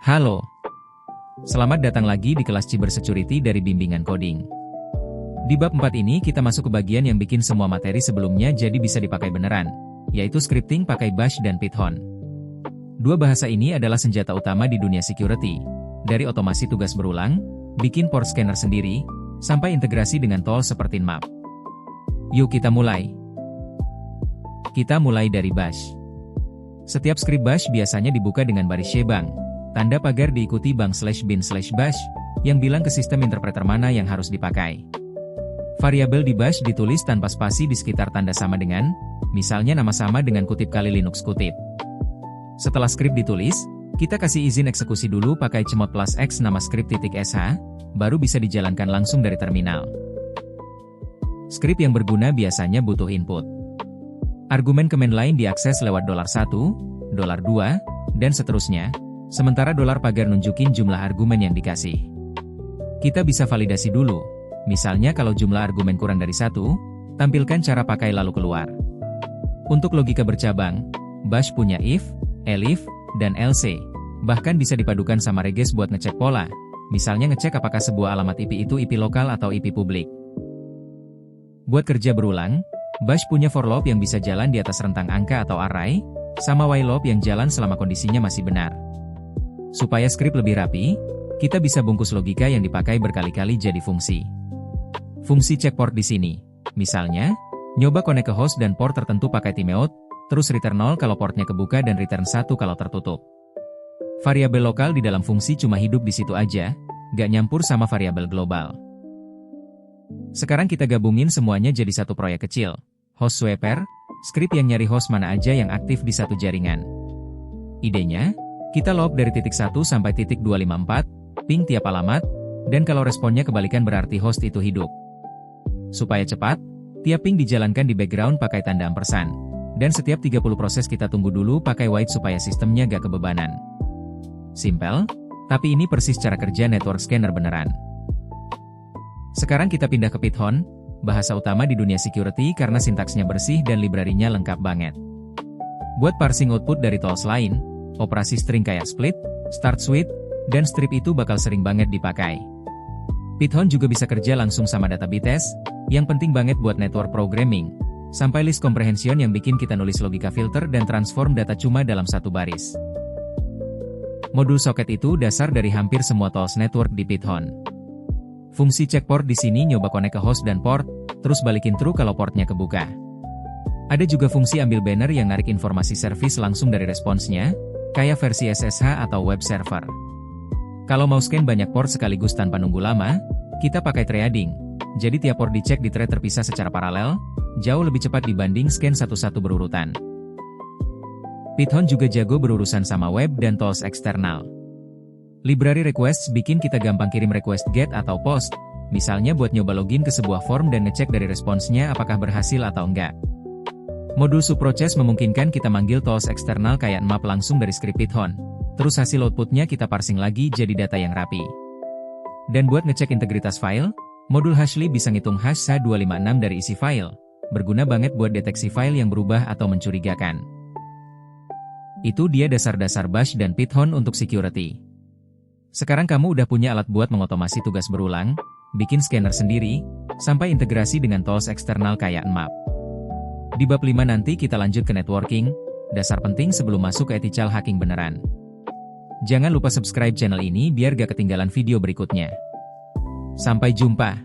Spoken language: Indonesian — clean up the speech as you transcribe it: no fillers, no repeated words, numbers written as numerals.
Halo, selamat datang lagi di kelas Cybersecurity dari Bimbingan Coding. Di bab 4 ini kita masuk ke bagian yang bikin semua materi sebelumnya jadi bisa dipakai beneran, yaitu scripting pakai Bash dan Python. Dua bahasa ini adalah senjata utama di dunia security, dari otomasi tugas berulang, bikin port scanner sendiri, sampai integrasi dengan tools seperti Nmap. Yuk kita mulai. Kita mulai dari Bash. Setiap script Bash biasanya dibuka dengan baris shebang, tanda pagar diikuti /bin/bash, yang bilang ke sistem interpreter mana yang harus dipakai. Variabel di Bash ditulis tanpa spasi di sekitar tanda sama dengan, misalnya nama sama dengan kutip kali Linux kutip. Setelah skrip ditulis, kita kasih izin eksekusi dulu pakai cmod +x nama script.sh, baru bisa dijalankan langsung dari terminal. Skrip yang berguna biasanya butuh input. Argumen command line diakses lewat $1, $2, dan seterusnya, sementara $pagar nunjukin jumlah argumen yang dikasih. Kita bisa validasi dulu, misalnya kalau jumlah argumen kurang dari 1, tampilkan cara pakai lalu keluar. Untuk logika bercabang, Bash punya if, elif, dan else, bahkan bisa dipadukan sama regex buat ngecek pola, misalnya ngecek apakah sebuah alamat IP itu IP lokal atau IP publik. Buat kerja berulang, Bash punya for loop yang bisa jalan di atas rentang angka atau array, sama while loop yang jalan selama kondisinya masih benar. Supaya skrip lebih rapi, kita bisa bungkus logika yang dipakai berkali-kali jadi fungsi. Fungsi check port di sini, misalnya, nyoba connect ke host dan port tertentu pakai timeout, terus return 0 kalau portnya kebuka dan return 1 kalau tertutup. Variabel lokal di dalam fungsi cuma hidup di situ aja, gak nyampur sama variabel global. Sekarang kita gabungin semuanya jadi satu proyek kecil, host swapper, skrip yang nyari host mana aja yang aktif di satu jaringan. Idenya, kita log dari titik 1 sampai titik 254, ping tiap alamat, dan kalau responnya kebalikan berarti host itu hidup. Supaya cepat, tiap ping dijalankan di background pakai tanda ampersand, dan setiap 30 proses kita tunggu dulu pakai wait supaya sistemnya gak kebebanan. Simple, tapi ini persis cara kerja network scanner beneran. Sekarang kita pindah ke Python, bahasa utama di dunia security karena sintaksnya bersih dan library-nya lengkap banget. Buat parsing output dari tools lain, operasi string kayak split, start switch, dan strip itu bakal sering banget dipakai. Python juga bisa kerja langsung sama database, yang penting banget buat network programming, sampai list comprehension yang bikin kita nulis logika filter dan transform data cuma dalam satu baris. Modul socket itu dasar dari hampir semua tools network di Python. Fungsi check port di sini nyoba connect ke host dan port, terus balikin true kalau portnya kebuka. Ada juga fungsi ambil banner yang narik informasi service langsung dari responsnya, kayak versi SSH atau web server. Kalau mau scan banyak port sekaligus tanpa nunggu lama, kita pakai threading. Jadi tiap port dicek di thread terpisah secara paralel, jauh lebih cepat dibanding scan satu-satu berurutan. Python juga jago berurusan sama web dan tools eksternal. Library requests bikin kita gampang kirim request get atau post, misalnya buat nyoba login ke sebuah form dan ngecek dari responsnya apakah berhasil atau enggak. Modul subprocess memungkinkan kita manggil tools eksternal kayak Nmap langsung dari script Python, terus hasil outputnya kita parsing lagi jadi data yang rapi. Dan buat ngecek integritas file, modul Hashly bisa ngitung hash SHA-256 dari isi file, berguna banget buat deteksi file yang berubah atau mencurigakan. Itu dia dasar-dasar Bash dan Python untuk security. Sekarang kamu udah punya alat buat mengotomasi tugas berulang, bikin scanner sendiri, sampai integrasi dengan tools eksternal kayak Nmap. Di bab 5 nanti kita lanjut ke networking, dasar penting sebelum masuk ke ethical hacking beneran. Jangan lupa subscribe channel ini biar gak ketinggalan video berikutnya. Sampai jumpa.